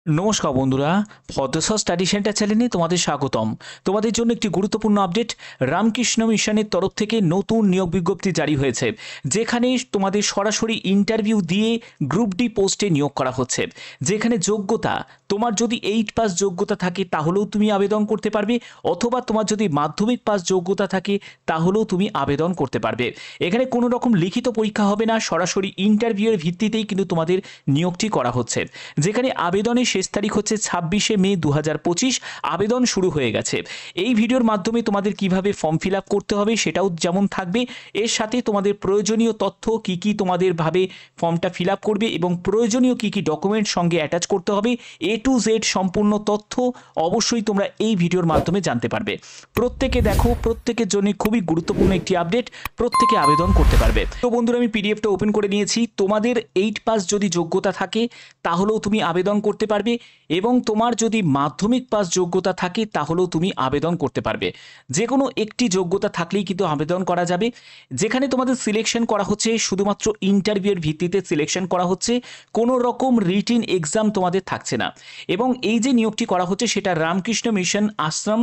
নমস্কার বন্ধুরা, ভদ্রসর study centre চ্যানেলে তোমাদের স্বাগতম। তোমাদের জন্য একটি গুরুত্বপূর্ণ আপডেট। রামকৃষ্ণ মিশনের তরফ থেকে নতুন নিয়োগ বিজ্ঞপ্তি জারি হয়েছে, যেখানে তোমাদের সরাসরি ইন্টারভিউ দিয়ে গ্রুপ ডি পোস্টে নিয়োগ করা হচ্ছে। যেখানে যোগ্যতা, তোমার যদি 8 পাস যোগ্যতা থাকে তাহলেও তুমি আবেদন করতে পারবে, অথবা তোমার যদি মাধ্যমিক পাস যোগ্যতা থাকে তাহলেও তুমি আবেদন করতে পারবে। এখানে কোনো রকম লিখিত পরীক্ষা হবে না, সরাসরি ইন্টারভিউয়ের ভিত্তিতেই কিন্তু তোমাদের নিয়োগটি করা হচ্ছে। যেখানে আবেদনের শেষ তারিখ হচ্ছে 26শে মে 2025। আবেদন শুরু হয়ে গেছে। এই ভিডিওর মাধ্যমে তোমাদের কিভাবে ফর্ম ফিল আপ করতে হবে সেটাও যেমন থাকবে, এর সাথে তোমাদের প্রয়োজনীয় তথ্য কি কি তোমাদের ভাবে ফর্মটা ফিল আপ করবে এবং প্রয়োজনীয় কি কি ডকুমেন্ট সঙ্গে অ্যাটাচ করতে হবে, A to Z সম্পূর্ণ তথ্য অবশ্যই তোমরা এই ভিডিওর মাধ্যমে জানতে পারবে। প্রত্যেকে দেখো, প্রত্যেকের জন্য খুবই গুরুত্বপূর্ণ একটি আপডেট, প্রত্যেকে আবেদন করতে পারবে। তো বন্ধুরা, আমি পিডিএফটা ওপেন করে নিয়েছি। তোমাদের 8 পাস যদি যোগ্যতা থাকে তাহলেও তুমি আবেদন করতে পারবে, এবং তোমার যদি মাধ্যমিক পাস যোগ্যতা থাকে তাহলেও তুমি আবেদন করতে পারবে। যে কোনো একটি যোগ্যতা থাকলেই কিন্তু আবেদন করা যাবে। যেখানে তোমাদের সিলেকশন করা হচ্ছে শুধুমাত্র ইন্টারভিউয়ের ভিত্তিতে সিলেকশন করা হচ্ছে, কোনো রকম রিটিন এক্সাম তোমাদের থাকছে না। এবং এই যে নিয়োগটি করা হচ্ছে সেটা রামকৃষ্ণ মিশন আশ্রম,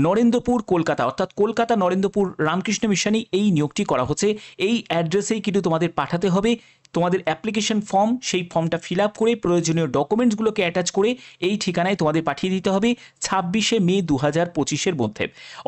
নরেন্দ্রপুর, কলকাতা, অর্থাৎ কলকাতা নরেন্দ্রপুর রামকৃষ্ণ মিশনেই এই নিয়োগটি করা হচ্ছে। এই অ্যাড্রেসেই কিন্তু তোমাদের পাঠাতে হবে তোমাদের অ্যাপ্লিকেশন ফর্ম। সেই ফর্মটা ফিল আপ করে প্রয়োজনীয় ডকুমেন্টসগুলোকে অ্যাটাচ করে এই ঠিকানায় তোমাদের পাঠিয়ে দিতে হবে 26শে মে 2025-এর মধ্যে।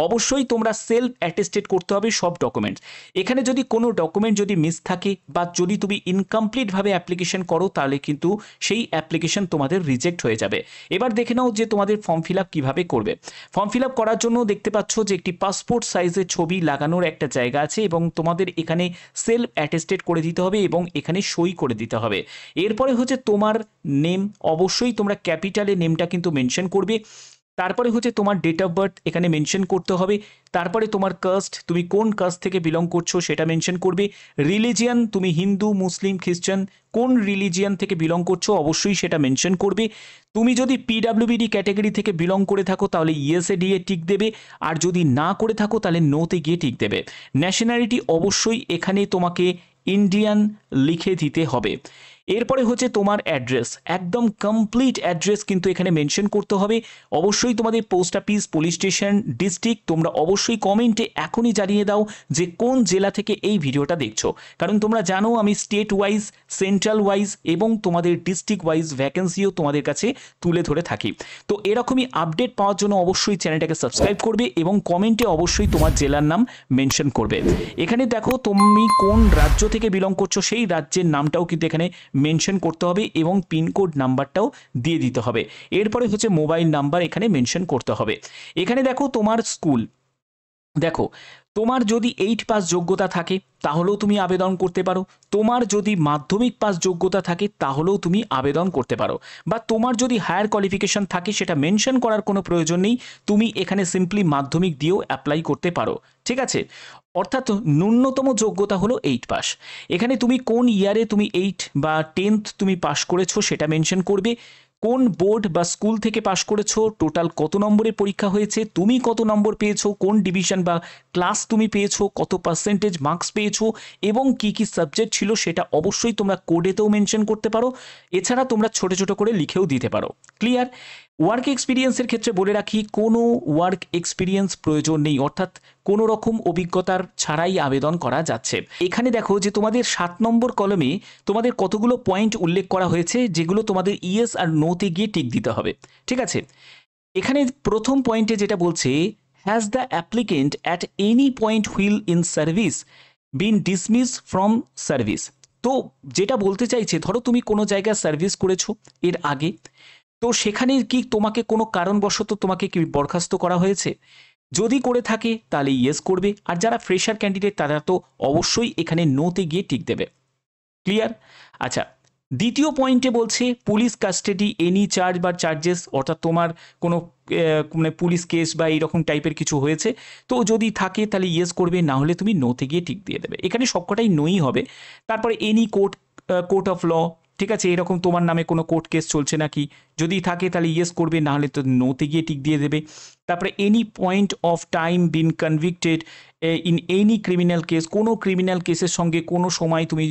অবশ্যই তোমরা সেলফ অ্যাটেস্টেড করতে হবে সব ডকুমেন্টস। এখানে যদি কোনো ডকুমেন্ট যদি মিস থাকে বা যদি তুমি ইনকমপ্লিটভাবে অ্যাপ্লিকেশন করো তাহলে কিন্তু সেই অ্যাপ্লিকেশন তোমাদের রিজেক্ট হয়ে যাবে। এবার দেখে নাও যে তোমাদের ফর্ম ফিল আপ কীভাবে করবে। ফর্ম ফিল আপ করার জন্য দেখতে পাচ্ছ যে একটি পাসপোর্ট সাইজের ছবি লাগানোর একটা জায়গা আছে, এবং তোমাদের এখানে সেলফ অ্যাটেস্টেড করে দিতে হবে এবং এখানে সই করে দিতে হবে। এরপরে হচ্ছে তোমার নেম, অবশ্যই তোমরা ক্যাপিটালে নেমটা কিন্তু মেনশন করবে। তারপরে হচ্ছে তোমার ডেট অফ বার্থ এখানে মেনশন করতে হবে। তারপরে তোমার কাস্ট, তুমি কোন কাস্ট থেকে বিলং করছো সেটা মেনশন করবে। রিলিজিয়ান, তুমি হিন্দু, মুসলিম, খ্রিস্টান, কোন রিলিজিয়ান থেকে বিলং করছো অবশ্যই সেটা মেনশন করবে। তুমি যদি পিডাব্লিউবিডি ক্যাটাগরি থেকে বিলং করে থাকো তাহলে ইয়েসে দিয়ে টিক দেবে, আর যদি না করে থাকো তাহলে নোতে গিয়ে টিক দেবে। ন্যাশনালিটি অবশ্যই এখানে তোমাকে ইন্ডিয়ান লিখে দিতে হবে। এরপরে হচ্ছে তোমার অ্যাড্রেস, একদম কমপ্লিট অ্যাড্রেস কিন্তু এখানে মেনশন করতে হবে। অবশ্যই তোমাদের post office, police station, district তোমরা অবশ্যই কমেন্টে এখনই জানিয়ে দাও যে কোন জেলা থেকে এই ভিডিওটা দেখছো, কারণ তোমরা জানো আমি স্টেট ওয়াইজ, সেন্ট্রাল ওয়াইজ এবং তোমাদের ডিস্ট্রিক্ট ওয়াইজ ভ্যাকেন্সিও তোমাদের কাছে তুলে ধরে থাকি। তো এরকমই আপডেট পাওয়ার জন্য অবশ্যই চ্যানেলটাকে সাবস্ক্রাইব করবে এবং কমেন্টে অবশ্যই তোমার জেলার নাম মেনশন করবে। এখানে দেখো তুমি কোন রাজ্য থেকে বিলং করছো সেই রাজ্যের নামটাও কিন্তু এখানে মেনশন করতে হবে এবং পিনকোড নাম্বারটাও দিয়ে দিতে হবে। এরপরে হচ্ছে মোবাইল নাম্বার এখানে মেনশন করতে হবে। এখানে দেখো তোমার স্কুল, দেখো তোমার যদি 8 পাস যোগ্যতা থাকে তাহলেও তুমি আবেদন করতে পারো, তোমার যদি মাধ্যমিক পাস যোগ্যতা থাকে তাহলেও তুমি আবেদন করতে পারো, বা তোমার যদি হায়ার কোয়ালিফিকেশন থাকে সেটা মেনশন করার কোনো প্রয়োজন নেই, তুমি এখানে সিম্পলি মাধ্যমিক দিয়েও অ্যাপ্লাই করতে পারো। ঠিক আছে, অর্থাৎ ন্যূনতম যোগ্যতা হলো 8 পাস। এখানে তুমি কোন ইয়ারে তুমি 8 বা 10th তুমি পাস করেছো সেটা মেনশন করবে, কোন বোর্ড বা স্কুল থেকে পাশ করেছো, টোটাল কত নম্বরের পরীক্ষা হয়েছে, তুমি কত নম্বর পেয়েছো, কোন ডিভিশন বা ক্লাস তুমি পেয়েছো, কত পার্সেন্টেজ মার্কস পেয়েছো এবং কি কি সাবজেক্ট ছিল সেটা অবশ্যই তোমরা কোডেতেও মেনশন করতে পারো। এছাড়া তোমরা ছোট ছোট করে লিখেও দিতে পারো। ক্লিয়ার? ওয়ার্ক এক্সপিরিয়েন্সের ক্ষেত্রে বলে রাখি, কোনো ওয়ার্ক এক্সপিরিয়েন্স প্রয়োজন নেই, অর্থাৎ কোনো রকম অভিজ্ঞতার ছাড়াই আবেদন করা যাচ্ছে। এখানে দেখো যে তোমাদের 7 নম্বর কলমে তোমাদের কতগুলো পয়েন্ট উল্লেখ করা হয়েছে, যেগুলো তোমাদের ইয়েস আর নোতে গিয়ে টিক দিতে হবে। ঠিক আছে, এখানে প্রথম পয়েন্টে যেটা বলছে, has the applicant at any point while in service been dismissed from service. তো যেটা বলতে চাইছে, ধরো তুমি কোনো জায়গায় সার্ভিস করেছো এর আগে, তো সেখানে কি তোমাকে কোনো কারণবশত তোমাকে কি বরখাস্ত করা হয়েছে? যদি করে থাকে তাহলে ইয়েস করবে, আর যারা ফ্রেশার ক্যান্ডিডেট তারা তো অবশ্যই এখানে নোতে গিয়ে টিক দেবে। ক্লিয়ার? আচ্ছা, দ্বিতীয় পয়েন্টে বলছে পুলিশ কাস্টাডি এনি চার্জ বা চার্জেস, অর্থাৎ তোমার কোনো মানে পুলিশ কেস বা এইরকম টাইপের কিছু হয়েছে, তো যদি থাকে তাহলে ইয়েস করবে, না হলে তুমি নোতে গিয়ে টিক দিয়ে দেবে। এখানে সবকটাই নোই হবে। তারপরে এনি কোর্ট অফ ল, ঠিক আছে, এরকম তোমার নামে কোনো কোর্ট কেস চলছে নাকি, যদি থাকে তাহলে ইয়েস করবে, না হলে তো নোতে গিয়ে টিক দিয়ে দেবে। তারপরে any point of time bin convicted in any criminal case, কোনো ক্রিমিনাল কেসের সঙ্গে কোনো সময় তুমি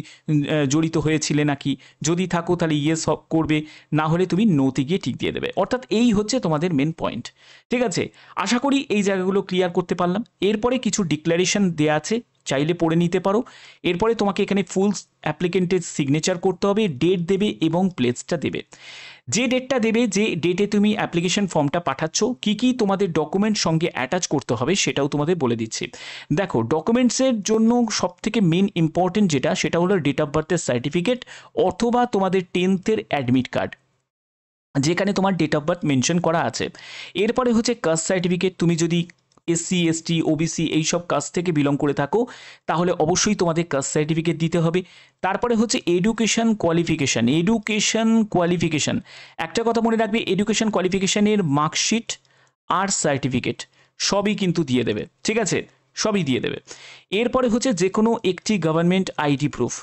জড়িত হয়েছিলে নাকি, যদি থাকো তাহলে ইয়েস করবে, না হলে তুমি নোতে গিয়ে টিক দিয়ে দেবে। অর্থাৎ এই হচ্ছে তোমাদের মেন পয়েন্ট। ঠিক আছে, আশা করি এই জায়গাগুলো ক্লিয়ার করতে পারলাম। এরপরে কিছু ডিক্লারেশন দেওয়া আছে, চাইলে পড়ে নিতে পারো। এরপরে তোমাকে এখানে ফুল অ্যাপ্লিকেন্টের সিগনেচার করতে হবে, ডেট দেবে এবং প্লেসটা দেবে। যে ডেটটা দেবে, যে ডেটে তুমি অ্যাপ্লিকেশন ফর্মটা পাঠাচ্ছ, কি কি তোমাদের ডকুমেন্ট সঙ্গে অ্যাটাচ করতে হবে সেটাও তোমাদের বলে দিচ্ছি। দেখো, ডকুমেন্টসের জন্য সবথেকে মেন ইম্পর্টেন্ট যেটা, সেটা হলো ডেট অফ বার্থের সার্টিফিকেট অথবা তোমাদের 10th অ্যাডমিট কার্ড, যেখানে তোমার ডেট অফ বার্থ মেনশন করা আছে। এরপরে হচ্ছে কাস্ট সার্টিফিকেট, তুমি যদি এসসি এসটি ওবিসি এইসব কাস্ট থেকে বিলং করে থাকো তাহলে অবশ্যই তোমাদের কাস্ট সার্টিফিকেট দিতে হবে। তারপরে হচ্ছে এডুকেশন কোয়ালিফিকেশান, একটা কথা মনে রাখবে, এডুকেশন কোয়ালিফিকেশানের মার্কশিট আর সার্টিফিকেট সবই কিন্তু দিয়ে দেবে। ঠিক আছে, সবই দিয়ে দেবে। এরপরে হচ্ছে যে কোনো একটি গভর্নমেন্ট আইডি প্রুফ,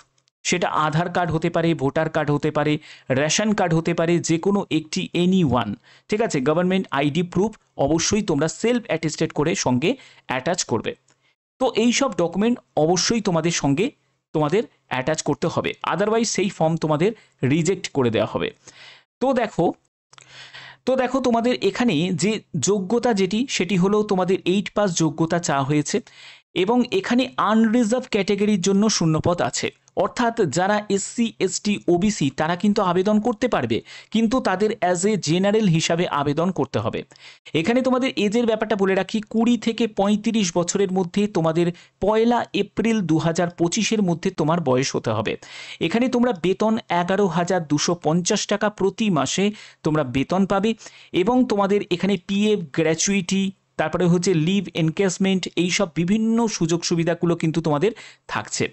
সেটা আধার কার্ড হতে পারে, ভোটার কার্ড হতে পারে, রেশন কার্ড হতে পারে, যে কোনো একটি এনি ওয়ান। ঠিক আছে, গভর্নমেন্ট আইডি প্রুফ অবশ্যই তোমরা সেলফ অ্যাটেস্টেড করে সঙ্গে অ্যাটাচ করবে। তো এই সব ডকুমেন্ট অবশ্যই তোমাদের সঙ্গে তোমাদের অ্যাটাচ করতে হবে, আদারওয়াইজ সেই ফর্ম তোমাদের রিজেক্ট করে দেওয়া হবে। তো দেখো তোমাদের এখানে যে যোগ্যতা যেটি, সেটি হলো তোমাদের 8 পাস যোগ্যতা চাওয়া হয়েছে, এবং এখানে আনরিজার্ভ ক্যাটাগরির জন্য শূন্যপদ আছে। অর্থাৎ যারা এসসি এসটি ওবিসি তারা কিন্তু আবেদন করতে পারবে, কিন্তু তাদের অ্যাজ এ জেনারেল হিসাবে আবেদন করতে হবে। এখানে তোমাদের এজের ব্যাপারটা বলে রাখি, 20 থেকে 35 বছরের মধ্যে তোমাদের 1 এপ্রিল 2025 মধ্যে তোমার বয়স হতে হবে। এখানে তোমরা বেতন 11,250 টাকা প্রতি মাসে তোমরা বেতন পাবে, এবং তোমাদের এখানে পিএফ, গ্র্যাচুইটি, তারপরে হচ্ছে লিভ এনকেসমেন্ট, এইসব বিভিন্ন সুযোগ সুবিধাগুলো কিন্তু তোমাদের থাকছে।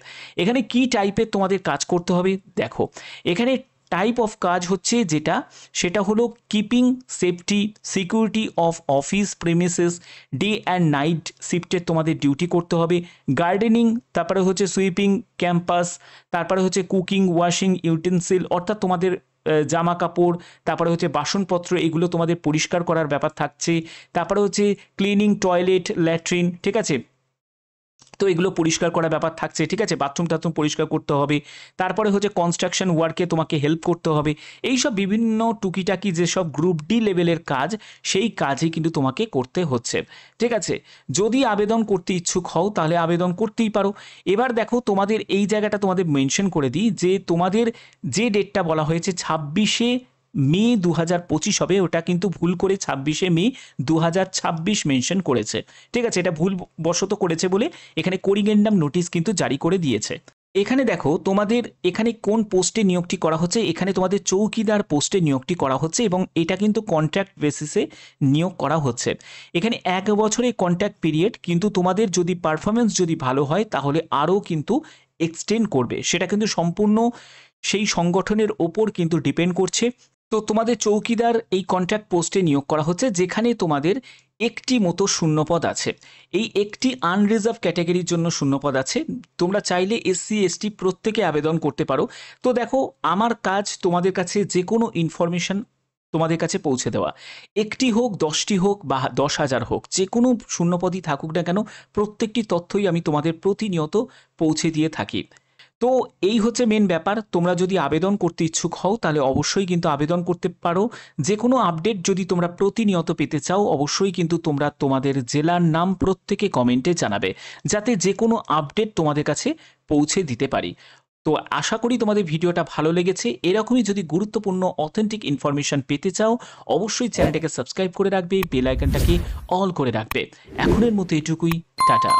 এখানে কি টাইপের তোমাদের কাজ করতে হবে দেখো, এখানে টাইপ অফ কাজ হচ্ছে যেটা, সেটা হলো keeping safety security of office premises, day and night শিফটের তোমাদের ডিউটি করতে হবে, গার্ডেনিং, তারপরে হচ্ছে সুইপিং ক্যাম্পাস, তারপরে হচ্ছে কুকিং, ওয়াশিং ইউটেন্সিল, অর্থাৎ তোমাদের জামা কাপড়, তারপরে হচ্ছে বাসনপত্র, এগুলো তোমাদের পরিষ্কার করার ব্যাপার থাকছে। তারপরে হচ্ছে ক্লিনিং টয়লেট, ল্যাট্রিন, ঠিক আছে, তো এগুলো পরিষ্কার করার ব্যাপার থাকছে। ঠিক আছে, বাথরুম টাথরুম পরিষ্কার করতে হবে। তারপরে হচ্ছে কনস্ট্রাকশন ওয়ার্কে তোমাকে হেল্প করতে হবে। এইসব বিভিন্ন টুকিটাকি যেসব গ্রুপ ডি লেভেলের কাজ, সেই কাজই কিন্তু তোমাকে করতে হচ্ছে। ঠিক আছে, যদি আবেদন করতে ইচ্ছুক হও তাহলে আবেদন করতেই পারো। এবার দেখো, তোমাদের এই জায়গাটা তোমাদের মেনশন করে দিই যে তোমাদের যে ডেটটা বলা হয়েছে 26শে মে 2025 হবে, ওটা কিন্তু ভুল করে 26শে মে 2026 মেনশন করেছে। ঠিক আছে, এটা ভুল বশত করেছে বলে এখানে কোরিগেন্ডাম নোটিশ কিন্তু জারি করে দিয়েছে। এখানে দেখো, তোমাদের এখানে কোন পোস্টে নিয়োগটি করা হচ্ছে, এখানে তোমাদের চৌকিদার পোস্টে নিয়োগটি করা হচ্ছে, এবং এটা কিন্তু কন্ট্রাক্ট বেসিসে নিয়োগ করা হচ্ছে। এখানে 1 বছরের কন্ট্রাক্ট পিরিয়ড, কিন্তু তোমাদের যদি পারফরমেন্স যদি ভালো হয় তাহলে আরও কিন্তু এক্সটেন্ড করবে, সেটা কিন্তু সম্পূর্ণ সেই সংগঠনের ওপর কিন্তু ডিপেন্ড করছে। তো তোমাদের চৌকিদার এই কন্ট্রাক্ট পোস্টে নিয়োগ করা হচ্ছে, যেখানে তোমাদের একটি মতো শূন্যপদ আছে। এই একটি আনরিজার্ভ ক্যাটাগরির জন্য শূন্যপদ আছে। তোমরা চাইলে এসসি এসটি প্রত্যেকে আবেদন করতে পারো। তো দেখো, আমার কাজ তোমাদের কাছে যে কোনো ইনফরমেশন তোমাদের কাছে পৌঁছে দেওয়া, একটি হোক, 10টি হোক বা 10,000 হোক, যে কোনো শূন্যপদই থাকুক না কেন, প্রত্যেকটি তথ্যই আমি তোমাদের প্রতিনিয়ত পৌঁছে দিয়ে থাকি। তো এই হচ্ছে মেন ব্যাপার। তোমরা যদি আবেদন করতে ইচ্ছুক হও তাহলে অবশ্যই কিন্তু আবেদন করতে পারো। যে কোনো আপডেট যদি তোমরা প্রতিনিয়ত পেতে চাও, অবশ্যই কিন্তু তোমরা তোমাদের জেলার নাম প্রত্যেকে কমেন্টে জানাবে, যাতে যে কোনো আপডেট তোমাদের কাছে পৌঁছে দিতে পারি। তো আশা করি তোমাদের ভিডিওটা ভালো লেগেছে। এরকমই যদি গুরুত্বপূর্ণ অথেন্টিক ইনফরমেশন পেতে চাও, অবশ্যই চ্যানেলটাকে সাবস্ক্রাইব করে রাখবে, বেল আইকনটাকে অল করে রাখবে। এখনের মতো এটুকুই, টাটা।